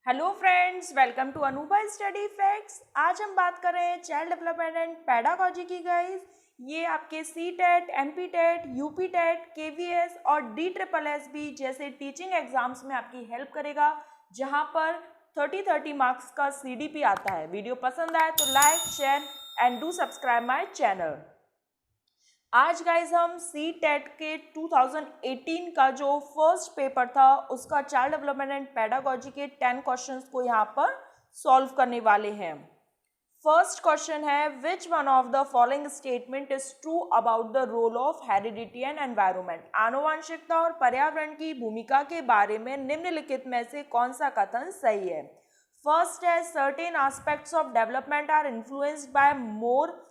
Hello friends, welcome to Anupa study facts. आज हम बात कर रहे हैं चाइल्ड डेवलपमेंट एंड पैडागोजी की गाइस। ये आपके C TET, M P TET, U P TET, K V S और डी ट्रिपल एस बी जैसे टीचिंग एग्जाम्स में आपकी हेल्प करेगा, जहां पर 30 मार्क्स का सी डी पी आता है। वीडियो पसंद आए तो like, share and do subscribe my channel. आज गाइज हम सी टेट के 2018 का जो फर्स्ट पेपर था उसका चाइल्ड डेवलपमेंट एंड पेडागोजी के 10 क्वेश्चंस को यहाँ पर सॉल्व करने वाले हैं। फर्स्ट क्वेश्चन है, which one of the following statement is true about the role of heredity and environment. आनुवंशिकता और पर्यावरण की भूमिका के बारे में निम्नलिखित में से कौन सा कथन सही है। फर्स्ट है, certain aspects of development are influenced by more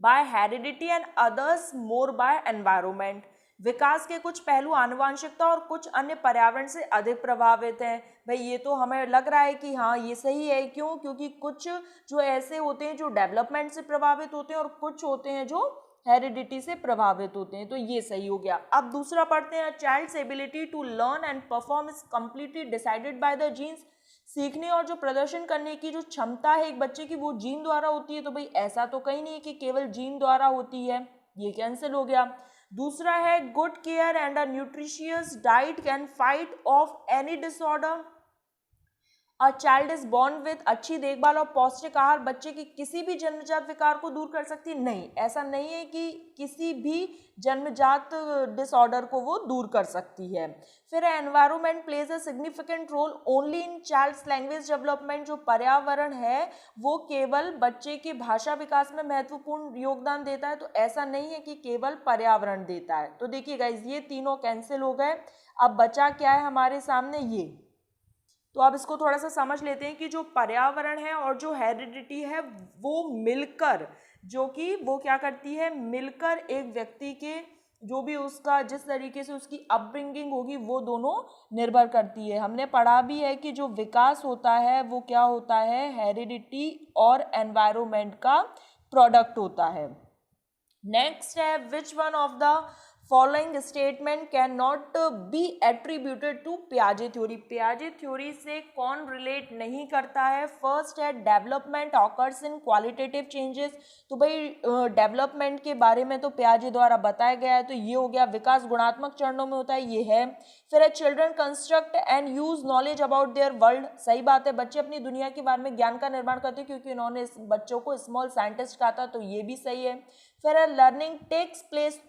by heredity and others more by environment. विकास के कुछ पहलू आनुवंशिकता और कुछ अन्य पर्यावरण से अधिक प्रभावित हैं। भाई ये तो हमें लग रहा है कि हाँ ये सही है। क्यों? क्योंकि कुछ जो ऐसे होते हैं जो डेवलपमेंट से प्रभावित होते हैं और कुछ होते हैं जो हेरिडिटी से प्रभावित होते हैं, तो ये सही हो गया। अब दूसरा पढ़ते हैं, child's ability to learn and perform is completely decided by the genes. सीखने और जो प्रदर्शन करने की जो क्षमता है एक बच्चे की वो जीन द्वारा होती है। तो भाई ऐसा तो कहीं नहीं है कि केवल जीन द्वारा होती है, ये कैंसिल हो गया। दूसरा है, good care and a nutritious diet can fight of any disorder. A child is born with. अच्छी देखभाल और पौष्टिक आहार बच्चे की किसी भी जन्मजात विकार को दूर कर सकती नहीं। ऐसा नहीं है कि किसी भी जन्मजात डिसऑर्डर को वो दूर कर सकती है। फिर environment plays a significant role only in child's language development. जो पर्यावरण है वो केवल बच्चे के भाषा विकास में महत्वपूर्ण योगदान देता है, तो ऐसा नहीं है कि केवल पर्यावरण देता है। तो देखिए गाइज, ये तीनों कैंसिल हो गए। अब बचा क्या है हमारे सामने, ये। तो अब इसको थोड़ा सा समझ लेते हैं कि जो पर्यावरण है और जो हेरिडिटी है वो मिलकर, जो कि वो क्या करती है, मिलकर एक व्यक्ति के जो भी उसका जिस तरीके से उसकी अपब्रिंगिंग होगी वो दोनों निर्भर करती है। हमने पढ़ा भी है कि जो विकास होता है वो क्या होता है, हेरिडिटी और एनवायरमेंट का प्रोडक्ट होता है। नेक्स्ट है, which one of the following statement can not be attributed to पियाजे थ्योरी। पियाजे थ्योरी से कौन रिलेट नहीं करता है? फर्स्ट है, development occurs in qualitative changes. तो भाई डेवलपमेंट के बारे में तो पियाजे द्वारा बताया गया है, तो ये हो गया। विकास गुणात्मक चरणों में होता है, ये है। फिर है, children construct and use knowledge about their world. सही बात है, बच्चे अपनी दुनिया के बारे में ज्ञान का निर्माण करते हैं क्योंकि उन्होंने इस बच्चों को स्मॉल साइंटिस्ट कहा था, तो ये भी सही है। फिर learning takes place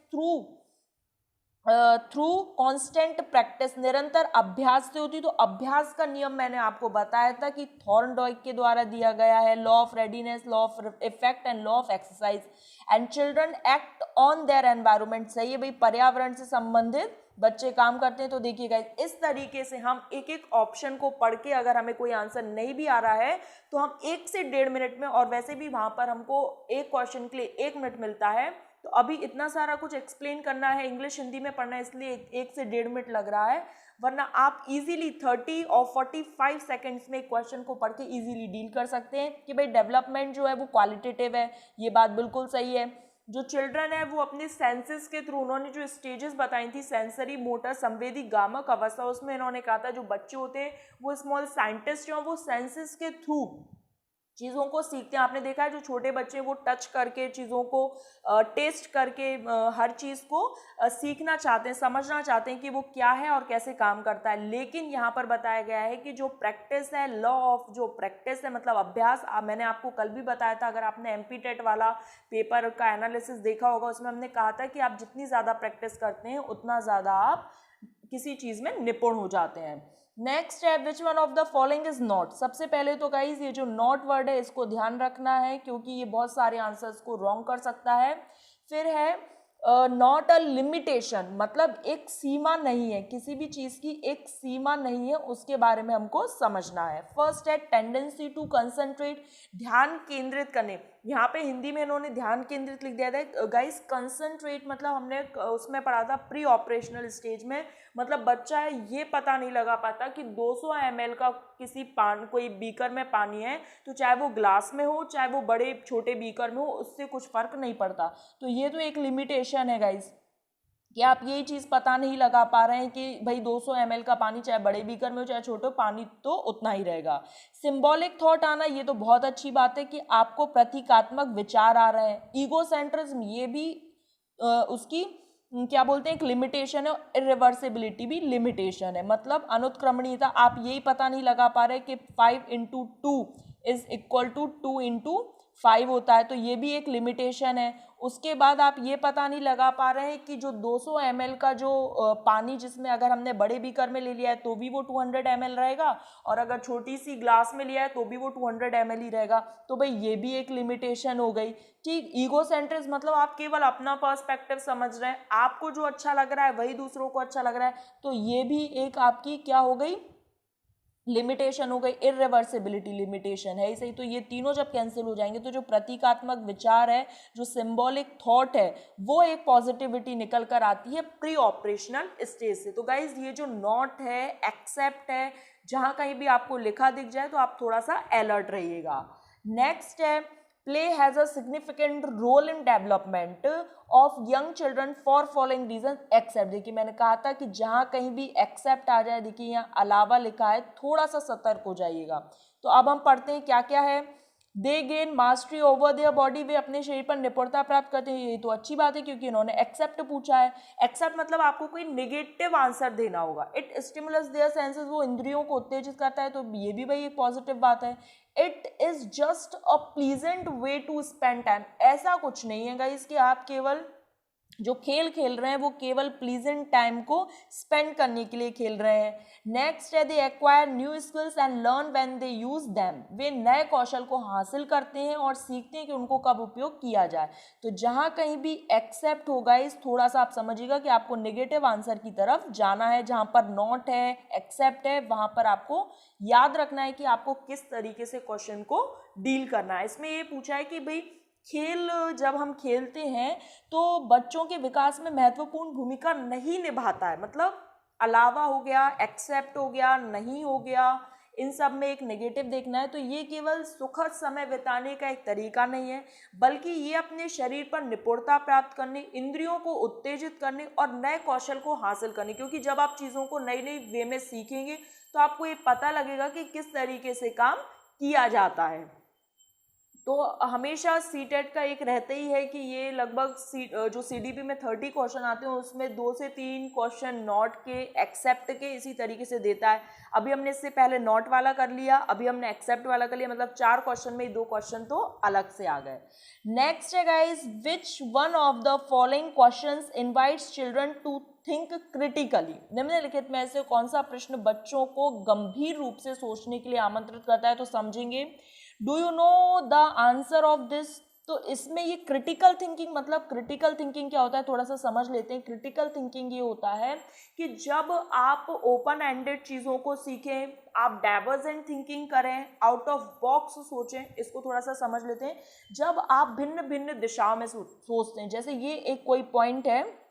through constant practice. निरंतर अभ्यास से होती। तो अभ्यास का नियम मैंने आपको बताया था कि थॉर्नडॉइक के द्वारा दिया गया है, law of readiness, law of effect and law of exercise. And children act on their environment. सही है भाई, पर्यावरण से संबंधित बच्चे काम करते हैं। तो देखिएगा, इस तरीके से हम एक एक ऑप्शन को पढ़ के अगर हमें कोई आंसर नहीं भी आ रहा है तो हम 1 से 1.5 मिनट में, और वैसे भी वहां पर हमको एक क्वेश्चन के लिए 1 मिनट मिलता है, तो अभी इतना सारा कुछ एक्सप्लेन करना है, इंग्लिश हिंदी में पढ़ना है, इसलिए 1 से 1.5 मिनट लग रहा है। वरना आप इजीली 30 और 45 सेकंड्स में क्वेश्चन को पढ़ के इजीली डील कर सकते हैं कि भाई डेवलपमेंट जो है वो क्वालिटेटिव है। ये बात बिल्कुल सही है। जो चिल्ड्रन है वो अपने सेंसेस के थ्रू, उन्होंने जो स्टेजेस बताई थी, सेंसरी, मोटर, संवेदी, गामक अवस्था, उसमें इन्होंने कहा था जो बच्चे होते हैं वो स्मॉल साइंटिस्ट हैं, वो सेंसेस के थ्रू चीज़ों को सीखते हैं। आपने देखा है जो छोटे बच्चे वो टच करके चीज़ों को टेस्ट करके हर चीज़ को सीखना चाहते हैं, समझना चाहते हैं कि वो क्या है और कैसे काम करता है। लेकिन यहाँ पर बताया गया है कि जो प्रैक्टिस है, लॉ ऑफ जो प्रैक्टिस है मतलब अभ्यास, मैंने आपको कल भी बताया था, अगर आपने एमपी टेट वाला पेपर का एनालिसिस देखा होगा उसमें हमने कहा था कि आप जितनी ज़्यादा प्रैक्टिस करते हैं उतना ज़्यादा आप किसी चीज़ में निपुण हो जाते हैं। नेक्स्ट है, which one of the following is not. सबसे पहले तो गाइज ये जो नॉट वर्ड है इसको ध्यान रखना है क्योंकि ये बहुत सारे आंसर्स को रॉन्ग कर सकता है। फिर है, नॉट अ लिमिटेशन, मतलब एक सीमा नहीं है, किसी भी चीज की एक सीमा नहीं है, उसके बारे में हमको समझना है। फर्स्ट है, टेंडेंसी टू कंसंट्रेट, ध्यान केंद्रित करने। यहाँ पे हिंदी में इन्होंने ध्यान केंद्रित लिख दिया था गाइस। कंसंट्रेट मतलब हमने उसमें पढ़ा था प्री ऑपरेशनल स्टेज में, मतलब बच्चा है ये पता नहीं लगा पाता कि 200 ml का किसी कोई बीकर में पानी है, तो चाहे वो ग्लास में हो चाहे वो बड़े छोटे बीकर में हो, उससे कुछ फर्क नहीं पड़ता। तो ये तो एक लिमिटेशन है गाइस। कि आप यही चीज़ पता नहीं लगा पा रहे हैं कि भाई 200 ml का पानी चाहे बड़े बीकर में हो चाहे छोटे, पानी तो उतना ही रहेगा। सिंबॉलिक थॉट आना, ये तो बहुत अच्छी बात है कि आपको प्रतीकात्मक विचार आ रहे हैं। ईगोसेंट्रिज्म, ये भी उसकी क्या बोलते हैं, एक लिमिटेशन है। इरिवर्सिबिलिटी भी लिमिटेशन है, मतलब अनुत्क्रमणीयता, आप यही पता नहीं लगा पा रहे कि 5 × 2 इज इक्वल टू 2 × 5 होता है, तो ये भी एक लिमिटेशन है। उसके बाद आप ये पता नहीं लगा पा रहे हैं कि जो 200 ml का जो पानी, जिसमें अगर हमने बड़े बीकर में ले लिया है तो भी वो 200 ml रहेगा, और अगर छोटी सी ग्लास में लिया है तो भी वो 200 ml ही रहेगा। तो भाई ये भी एक लिमिटेशन हो गई। ठीक, ईगोसेंट्रिज्म मतलब आप केवल अपना पर्सपेक्टिव समझ रहे हैं, आपको जो अच्छा लग रहा है वही दूसरों को अच्छा लग रहा है, तो ये भी एक आपकी क्या हो गई, लिमिटेशन हो गई। इरिवर्सिबिलिटी लिमिटेशन है ही सही। तो ये तीनों जब कैंसिल हो जाएंगे तो जो प्रतीकात्मक विचार है, जो सिंबॉलिक थॉट है, वो एक पॉजिटिविटी निकल कर आती है प्री ऑपरेशनल स्टेज से। तो गाइज ये जो नॉट है, एक्सेप्ट है, जहां कहीं भी आपको लिखा दिख जाए तो आप थोड़ा सा अलर्ट रहिएगा। नेक्स्ट है, play has a significant role in development of young children for following reason except. देखिए मैंने कहा था कि जहां कहीं भी एक्सेप्ट आ जाए, देखिए यहाँ अलावा लिखा है, थोड़ा सा सतर्क हो जाइएगा। तो अब हम पढ़ते हैं क्या क्या है। They gain mastery over their body, वे अपने शरीर पर निपुणता प्राप्त करते हैं। ये तो अच्छी बात है क्योंकि इन्होंने एक्सेप्ट पूछा है। एक्सेप्ट मतलब आपको कोई नेगेटिव आंसर देना होगा। इट स्टिमुलस देयर सेंसेस, वो इंद्रियों को उत्तेजित करता है, तो ये भी भाई एक पॉजिटिव बात है। It is just a pleasant way to spend time, ऐसा कुछ नहीं है गाइस कि आप केवल जो खेल खेल रहे हैं वो केवल प्लीजेंट टाइम को स्पेंड करने के लिए खेल रहे हैं। नेक्स्ट है, they acquire new skills and learn when they use them, वे नए कौशल को हासिल करते हैं और सीखते हैं कि उनको कब उपयोग किया जाए। तो जहां कहीं भी एक्सेप्ट होगा, इस थोड़ा सा आप समझिएगा कि आपको नेगेटिव आंसर की तरफ जाना है। जहां पर नॉट है, एक्सेप्ट है, वहां पर आपको याद रखना है कि आपको किस तरीके से क्वेश्चन को डील करना है। इसमें ये पूछा है कि भाई खेल जब हम खेलते हैं तो बच्चों के विकास में महत्वपूर्ण भूमिका नहीं निभाता है, मतलब अलावा हो गया, एक्सेप्ट हो गया, नहीं हो गया, इन सब में एक नेगेटिव देखना है। तो ये केवल सुखद समय बिताने का एक तरीका नहीं है, बल्कि ये अपने शरीर पर निपुणता प्राप्त करने, इंद्रियों को उत्तेजित करने और नए कौशल को हासिल करने, क्योंकि जब आप चीज़ों को नई नई वे में सीखेंगे तो आपको ये पता लगेगा कि किस तरीके से काम किया जाता है। तो हमेशा सीटेट का एक रहता ही है कि ये लगभग जो सीडीपी में 30 क्वेश्चन आते हैं उसमें 2 से 3 क्वेश्चन नॉट के, एक्सेप्ट के, इसी तरीके से देता है। अभी हमने इससे पहले नॉट वाला कर लिया, अभी हमने एक्सेप्ट वाला कर लिया, मतलब 4 क्वेश्चन में 2 क्वेश्चन तो अलग से आ गए। नेक्स्ट है guys, which one of the following questions invites children to think critically, निम्नलिखित में से कौन सा प्रश्न बच्चों को गंभीर रूप से सोचने के लिए आमंत्रित करता है। तो समझेंगे, do you know the answer of this. तो इसमें ये क्रिटिकल थिंकिंग, मतलब क्रिटिकल थिंकिंग क्या होता है थोड़ा सा समझ लेते हैं। क्रिटिकल थिंकिंग ये होता है कि जब आप ओपन एंडेड चीज़ों को सीखें, आप डाइवर्जेंट थिंकिंग करें, आउट ऑफ बॉक्स सोचें, इसको थोड़ा सा समझ लेते हैं। जब आप भिन्न भिन्न दिशाओं में सोचते हैं, जैसे ये एक कोई पॉइंट है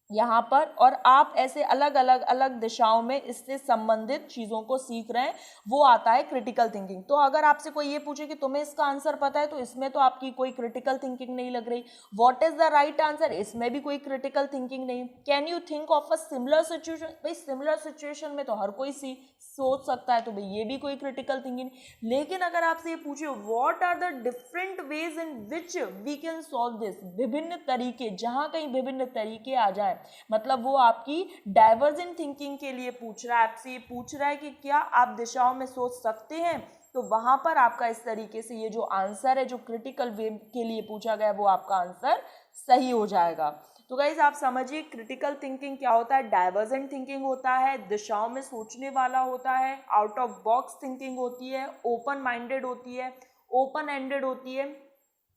यहाँ पर, और आप ऐसे अलग अलग अलग दिशाओं में इससे संबंधित चीज़ों को सीख रहे हैं, वो आता है क्रिटिकल थिंकिंग। तो अगर आपसे कोई ये पूछे कि तुम्हें इसका आंसर पता है, तो इसमें तो आपकी कोई क्रिटिकल थिंकिंग नहीं लग रही। What is the right answer, इसमें भी कोई क्रिटिकल थिंकिंग नहीं। Can you think of a similar situation, भाई सिमिलर सिचुएशन में तो हर कोई सोच सकता है, तो भाई ये भी कोई क्रिटिकल थिंकिंग। लेकिन अगर आपसे ये पूछे what are the different ways in which we can solve this, विभिन्न तरीके, जहां कहीं विभिन्न तरीके आ जाए, मतलब वो आपकी डाइवर्जेंट थिंकिंग के लिए पूछ रहा है, आपसे ये पूछ रहा है कि क्या आप दिशाओं में सोच सकते हैं, तो वहां पर आपका इस तरीके से ये जो आंसर है, जो क्रिटिकल वे के लिए पूछा गया, वो आपका आंसर सही हो जाएगा। तो गाइज आप समझिए क्रिटिकल थिंकिंग क्या होता है। डाइवर्जेंट थिंकिंग होता है, दिशाओं में सोचने वाला होता है, आउट ऑफ बॉक्स थिंकिंग होती है, ओपन माइंडेड होती है, ओपन एंडेड होती है,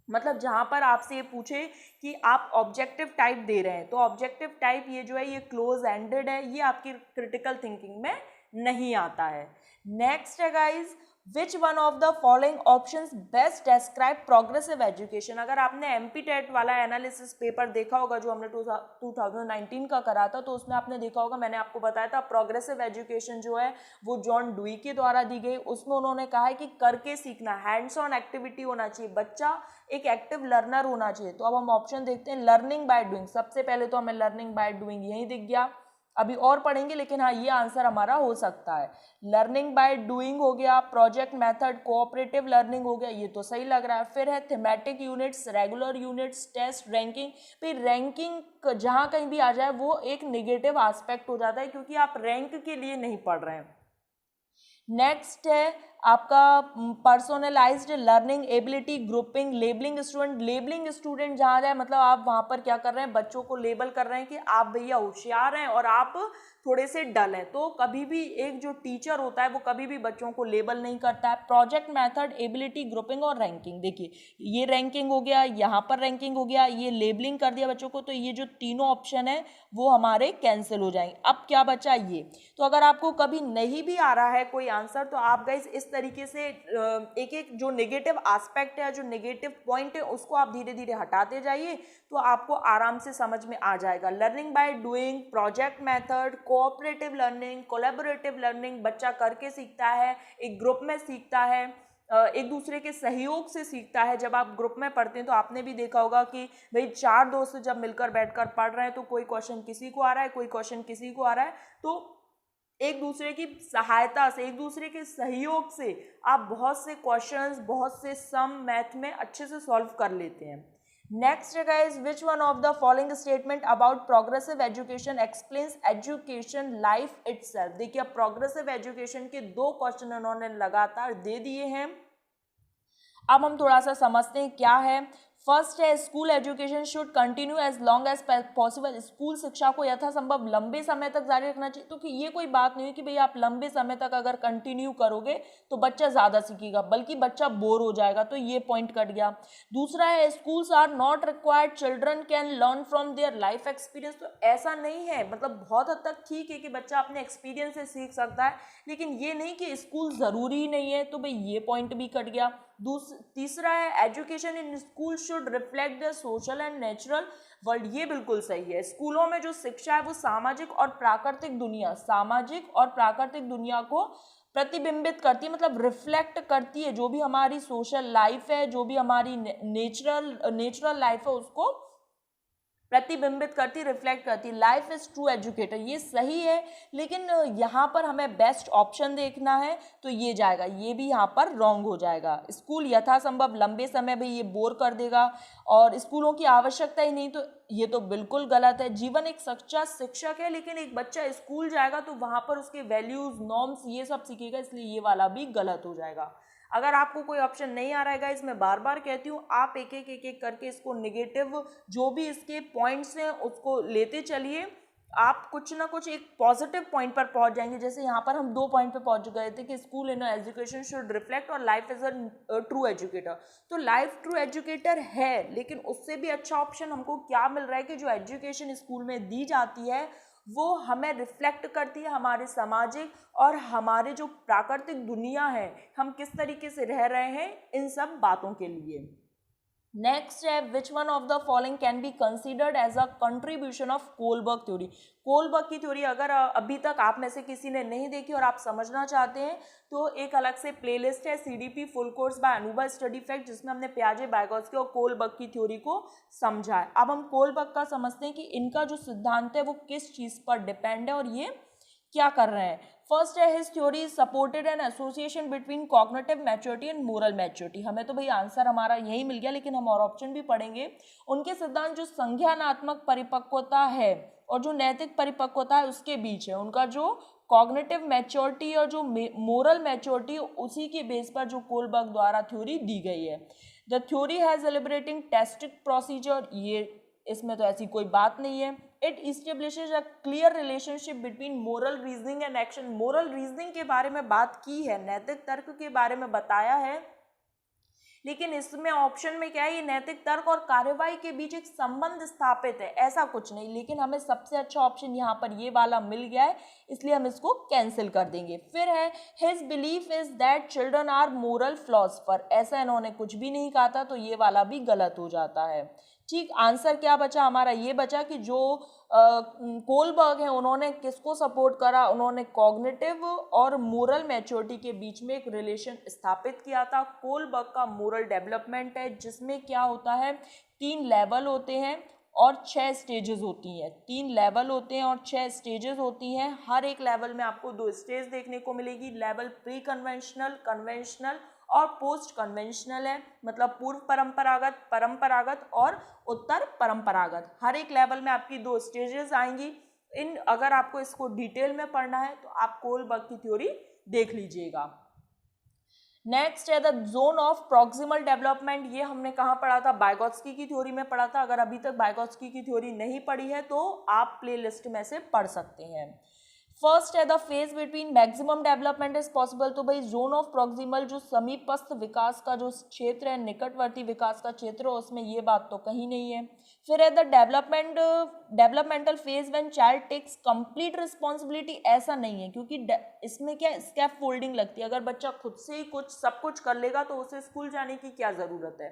मतलब जहाँ पर आपसे ये पूछे कि आप ऑब्जेक्टिव टाइप दे रहे हैं, तो ऑब्जेक्टिव टाइप ये जो है ये क्लोज एंडेड है, ये आपकी क्रिटिकल थिंकिंग में नहीं आता है। नेक्स्ट है guys, which one of the following options best describe progressive education. अगर आपने एमपी टेट वाला एनालिसिस पेपर देखा होगा जो हमने 2019 का करा था, तो उसमें आपने देखा होगा, मैंने आपको बताया था प्रोग्रेसिव एजुकेशन जो है वो जॉन डुई के द्वारा दी गई। उसमें उन्होंने कहा है कि करके सीखना, हैंड्स ऑन एक्टिविटी होना चाहिए, बच्चा एक एक्टिव लर्नर होना चाहिए। तो अब हम ऑप्शन देखते हैं, लर्निंग बाय डूइंग, सबसे पहले तो हमें लर्निंग बाय डूइंग यही दिख गया, अभी और पढ़ेंगे लेकिन हाँ ये आंसर हमारा हो सकता है। लर्निंग बाय डूइंग हो गया, प्रोजेक्ट मेथड, कोऑपरेटिव लर्निंग हो गया, ये तो सही लग रहा है। फिर है thematic units, regular units, test, ranking. फिर रैंकिंग जहाँ कहीं भी आ जाए वो एक नेगेटिव एस्पेक्ट हो जाता है क्योंकि आप रैंक के लिए नहीं पढ़ रहे हैं। नेक्स्ट है आपका personalised learning, ability, grouping, labelling student. Labelling student जहाँ जाए मतलब आप वहाँ पर क्या कर रहे हैं, बच्चों को लेबल कर रहे हैं कि आप भैया होशियार हैं और आप थोड़े से डल हैं। तो कभी भी एक जो टीचर होता है वो कभी भी बच्चों को लेबल नहीं करता है। प्रोजेक्ट मेथड, एबिलिटी, ग्रुपिंग और रैंकिंग। देखिए ये रैंकिंग हो गया, यहाँ पर रैंकिंग हो गया, ये लेबलिंग कर दिया बच्चों को, तो ये जो तीनों ऑप्शन है वो हमारे कैंसिल हो जाएंगे। अब क्या बचा ये। तो अगर आपको कभी नहीं भी आ रहा है कोई आंसर तो आप गाइस इस तरीके से एक एक जो नेगेटिव एस्पेक्ट है, जो नेगेटिव पॉइंट है, उसको आप धीरे धीरे हटाते जाइए तो आपको आराम से समझ में आ जाएगा। Learning by doing, project method, cooperative learning, collaborative learning, बच्चा करके सीखता है, एक ग्रुप में सीखता है, एक दूसरे के सहयोग से सीखता है। जब आप ग्रुप में पढ़ते हैं तो आपने भी देखा होगा कि भाई चार दोस्त जब मिलकर बैठकर पढ़ रहे हैं तो कोई क्वेश्चन किसी को आ रहा है, कोई क्वेश्चन किसी को आ रहा है, तो एक दूसरे की सहायता से, एक दूसरे के सहयोग से आप बहुत से क्वेश्चंस, बहुत से सम मैथ में अच्छे से सॉल्व कर लेते हैं। नेक्स्ट है guys, which one of the following statement about progressive education explains education life itself. देखिए अब प्रोग्रेसिव एजुकेशन के दो क्वेश्चन उन्होंने लगातार दे दिए हैं। अब हम थोड़ा सा समझते हैं क्या है। फर्स्ट है, school education should continue as long as possible. School शिक्षा को यथासंभव लंबे समय तक जारी रखना चाहिए। तो कि ये कोई बात नहीं है कि भाई आप लंबे समय तक अगर कंटिन्यू करोगे तो बच्चा ज़्यादा सीखेगा, बल्कि बच्चा बोर हो जाएगा, तो ये पॉइंट कट गया। दूसरा है, schools are not required, children can learn from their life experience. तो ऐसा नहीं है, मतलब बहुत हद तक ठीक है कि बच्चा अपने एक्सपीरियंस से सीख सकता है, लेकिन ये नहीं कि स्कूल ज़रूरी ही नहीं है, तो भाई ये पॉइंट भी कट गया। तीसरा है, education in school should reflect the social and natural world. ये बिल्कुल सही है, स्कूलों में जो शिक्षा है वो सामाजिक और प्राकृतिक दुनिया को प्रतिबिंबित करती है, मतलब रिफ्लेक्ट करती है। जो भी हमारी सोशल लाइफ है, जो भी हमारी नेचुरल लाइफ है, उसको प्रतिबिंबित करती, रिफ्लेक्ट करती। लाइफ इज ट्रू एजुकेटर, ये सही है, लेकिन यहाँ पर हमें बेस्ट ऑप्शन देखना है, तो ये जाएगा, ये भी यहाँ पर रॉन्ग हो जाएगा। स्कूल यथासंभव लंबे समय भी ये बोर कर देगा और स्कूलों की आवश्यकता ही नहीं, तो ये तो बिल्कुल गलत है। जीवन एक सच्चा शिक्षक है, लेकिन एक बच्चा स्कूल जाएगा तो वहाँ पर उसके वैल्यूज, नॉर्म्स ये सब सीखेगा, इसलिए ये वाला भी गलत हो जाएगा। अगर आपको कोई ऑप्शन नहीं आ रहा है इसमें बार बार कहती हूँ, आप एक एक करके इसको नेगेटिव जो भी इसके पॉइंट्स हैं उसको लेते चलिए, आप कुछ ना कुछ एक पॉजिटिव पॉइंट पर पहुंच जाएंगे। जैसे यहाँ पर हम 2 पॉइंट पे पहुंच गए थे कि school in education should reflect और life is a true educator. तो लाइफ ट्रू एजुकेटर है, लेकिन उससे भी अच्छा ऑप्शन हमको क्या मिल रहा है कि जो एजुकेशन स्कूल में दी जाती है वो हमें रिफ्लेक्ट करती है हमारे सामाजिक और हमारे जो प्राकृतिक दुनिया है, हम किस तरीके से रह रहे हैं, इन सब बातों के लिए। नेक्स्ट है, which one of the following can be considered as a contribution of Kohlberg theory. Kohlberg की थ्योरी अगर अभी तक आप में से किसी ने नहीं देखी और आप समझना चाहते हैं तो एक अलग से प्लेलिस्ट है, CDP full course by Anuba study fact, जिसमें हमने पियाजे, वाइगोत्स्की और कोलबर्ग की थ्योरी को समझा है। अब हम कोलबर्ग का समझते हैं कि इनका जो सिद्धांत है वो किस चीज़ पर डिपेंड है और ये क्या कर रहे हैं। फर्स्ट है, his theory supported an association between cognitive maturity and moral maturity. हमें तो भाई आंसर हमारा यही मिल गया, लेकिन हम और ऑप्शन भी पढ़ेंगे। उनके सिद्धांत जो संज्ञानात्मक परिपक्वता है और जो नैतिक परिपक्वता है उसके बीच है। उनका जो कॉग्निटिव मैच्योरिटी और जो मोरल मैच्योरिटी, उसी के बेस पर जो कोलबर्ग द्वारा थ्योरी दी गई है। The theory has elaborating testing procedure, ये इसमें तो ऐसी कोई बात नहीं है। It establishes a clear relationship between moral reasoning and action. Moral reasoning के बारे में बात की है, नैतिक तर्क के बारे में बताया है लेकिन इसमें ऑप्शन में क्या है, ये नैतिक तर्क और कार्यवाही के बीच एक संबंध स्थापित है, ऐसा कुछ नहीं। लेकिन हमें सबसे अच्छा ऑप्शन यहाँ पर ये वाला मिल गया है, इसलिए हम इसको कैंसिल कर देंगे। फिर है his belief is that children are moral philosopher, ऐसा इन्होंने कुछ भी नहीं कहा था, तो ये वाला भी गलत हो जाता है। ठीक, आंसर क्या बचा हमारा, ये बचा कि जो कोलबर्ग है उन्होंने किसको सपोर्ट करा, उन्होंने कॉग्निटिव और मोरल मैच्योरिटी के बीच में एक रिलेशन स्थापित किया था। कोलबर्ग का मोरल डेवलपमेंट है जिसमें क्या होता है, 3 लेवल होते हैं और 6 स्टेजेस होती हैं। 3 लेवल होते हैं और 6 स्टेजेस होती हैं। हर एक लेवल में आपको 2 स्टेज देखने को मिलेगी। लेवल प्री कन्वेंशनल, कन्वेंशनल और पोस्ट कन्वेंशनल है, मतलब पूर्व परंपरागत, परंपरागत और उत्तर परंपरागत। हर एक लेवल में आपकी 2 स्टेजेस आएंगी। अगर आपको इसको डिटेल में पढ़ना है तो आप कोलबर्ग की थ्योरी देख लीजिएगा। नेक्स्ट है the zone of proximal development. ये हमने कहाँ पढ़ा था, वाइगोत्स्की की थ्योरी में पढ़ा था। अगर अभी तक वाइगोत्स्की की थ्योरी नहीं पढ़ी है तो आप प्लेलिस्ट में से पढ़ सकते हैं। फर्स्ट है the phase between maximum development is possible. तो भाई जोन ऑफ प्रॉक्सिमल जो समीपस्थ विकास का जो क्षेत्र है, निकटवर्ती विकास का क्षेत्र, उसमें ये बात तो कहीं नहीं है। फिर है the developmental phase when child takes complete responsibility, ऐसा नहीं है क्योंकि इसमें क्या स्कैफ फोल्डिंग लगती है। अगर बच्चा खुद से ही सब कुछ कर लेगा तो उसे स्कूल जाने की क्या जरूरत है।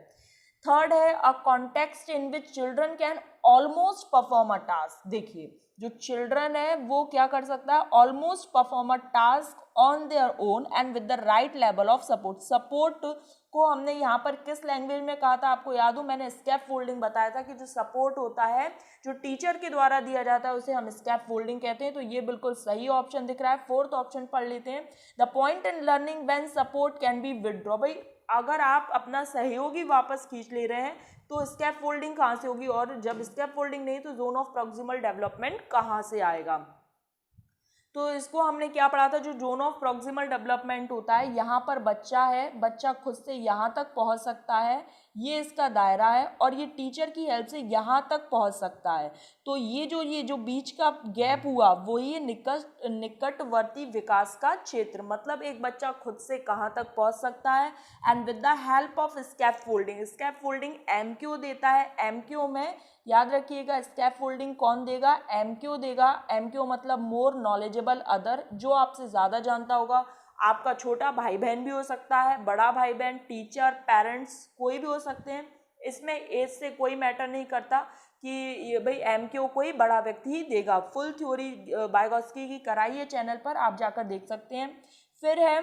थर्ड है a context in which children can almost perform a task. देखिए जो चिल्ड्रन है वो क्या कर सकता है, almost perform a task on their own and with the right level of support. Support को हमने यहाँ पर किस लैंग्वेज में कहा था, आपको याद हो, मैंने स्कैफ फोल्डिंग बताया था कि जो सपोर्ट होता है जो टीचर के द्वारा दिया जाता है उसे हम स्कैफ फोल्डिंग कहते हैं। तो ये बिल्कुल सही ऑप्शन दिख रहा है। फोर्थ ऑप्शन पढ़ लेते हैं, the point in learning when support can be withdraw. भाई अगर आप अपना सहयोगी वापस खींच ले रहे हैं तो स्कैफ फोल्डिंग कहाँ से होगी, और जब स्कैफ फोल्डिंग नहीं तो जोन ऑफ प्रॉक्सिमल डेवलपमेंट कहाँ से आएगा। तो इसको हमने क्या पढ़ा था, जो जोन ऑफ प्रॉक्सिमल डेवलपमेंट होता है, यहाँ पर बच्चा है, बच्चा खुद से यहाँ तक पहुँच सकता है, ये इसका दायरा है, और ये टीचर की हेल्प से यहाँ तक पहुँच सकता है। तो ये जो बीच का गैप हुआ वो ये निकटवर्ती विकास का क्षेत्र, मतलब एक बच्चा खुद से कहाँ तक पहुँच सकता है। And with the help of scaffolding, scaffolding MCQ देता है। एमक्यू में याद रखिएगा स्कैफ फोल्डिंग कौन देगा, एमक्यू देगा। एमक्यू मतलब मोर नॉलेजेबल अदर, जो आपसे ज़्यादा जानता होगा। आपका छोटा भाई बहन भी हो सकता है, बड़ा भाई बहन, टीचर, पेरेंट्स, कोई भी हो सकते हैं। इसमें एज से कोई मैटर नहीं करता कि ये भाई एमक्यू कोई बड़ा व्यक्ति ही देगा। फुल थ्योरी वाइगोत्स्की की कराई है, चैनल पर आप जाकर देख सकते हैं। फिर है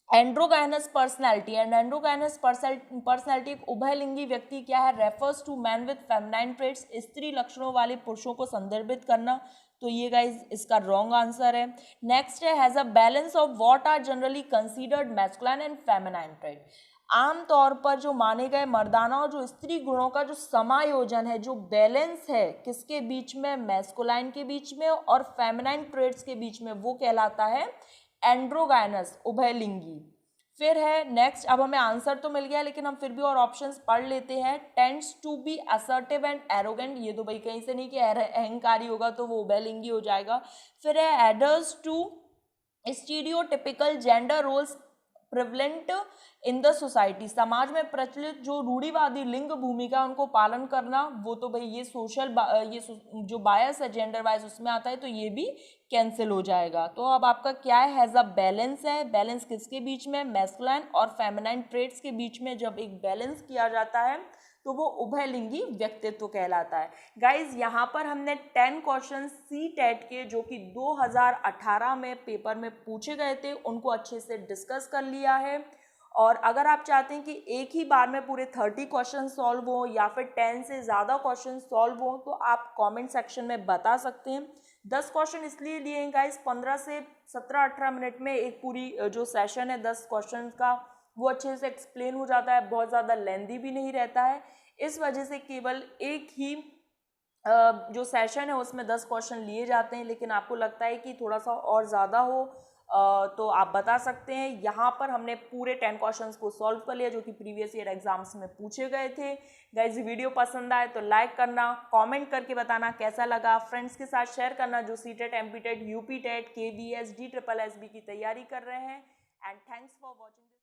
androgynous personality. And androgynous personality एक उभयलिंगी व्यक्ति क्या है, refers to man with feminine traits, स्त्री लक्षणों वाले पुरुषों को संदर्भित करना। तो ये गाइज इसका रॉन्ग आंसर है। नेक्स्ट है has a balance of what are generally considered masculine and feminine trait. आमतौर पर जो माने गए मर्दाना और जो स्त्री गुणों का जो समायोजन है, जो बैलेंस है किसके बीच में, मैस्कुलाइन के बीच में और फेमिनाइन ट्रेट्स के बीच में, वो कहलाता है एंड्रोगाइनस, उभयलिंगी। फिर है नेक्स्ट, अब हमें आंसर तो मिल गया लेकिन हम फिर भी और ऑप्शंस पढ़ लेते हैं। Tends to be assertive and arrogant, ये तो भाई कहीं से नहीं कि अहंकारी होगा तो वो उभयलिंगी हो जाएगा। फिर है adheres to stereotypical gender roles prevalent in the society, समाज में प्रचलित जो रूढ़िवादी लिंग भूमिका उनको पालन करना, वो तो भाई ये सोशल जो बायस है जेंडर वाइज उसमें आता है, तो ये भी कैंसिल हो जाएगा। तो अब आपका क्या है, हैज अ बैलेंस है। बैलेंस किसके बीच में, मैस्कुलाइन और फेमिनाइन ट्रेट्स के बीच में जब एक बैलेंस किया जाता है तो वो उभयलिंगी व्यक्तित्व कहलाता है। गाइज यहाँ पर हमने 10 क्वेश्चन सी टेट के जो कि 2018 में पेपर में पूछे गए थे उनको अच्छे से डिस्कस कर लिया है। और अगर आप चाहते हैं कि एक ही बार में पूरे 30 क्वेश्चन सॉल्व हो या फिर 10 से ज़्यादा क्वेश्चन सॉल्व हो तो आप कमेंट सेक्शन में बता सकते हैं। 10 क्वेश्चन इसलिए लिए हैं गाइस, 15 से 17-18 मिनट में एक पूरी जो सेशन है 10 क्वेश्चन का वो अच्छे से एक्सप्लेन हो जाता है, बहुत ज़्यादा लेंदी भी नहीं रहता है। इस वजह से केवल एक ही जो सेशन है उसमें 10 क्वेश्चन लिए जाते हैं। लेकिन आपको लगता है कि थोड़ा सा और ज़्यादा हो तो आप बता सकते हैं। यहाँ पर हमने पूरे 10 क्वेश्चंस को सॉल्व कर लिया जो कि प्रीवियस ईयर एग्जाम्स में पूछे गए थे। गाइज वीडियो पसंद आए तो लाइक करना, कमेंट करके बताना कैसा लगा, फ्रेंड्स के साथ शेयर करना जो CTET, MPTET, UP TET, KVS, DSSS की तैयारी कर रहे हैं। And thanks for watching.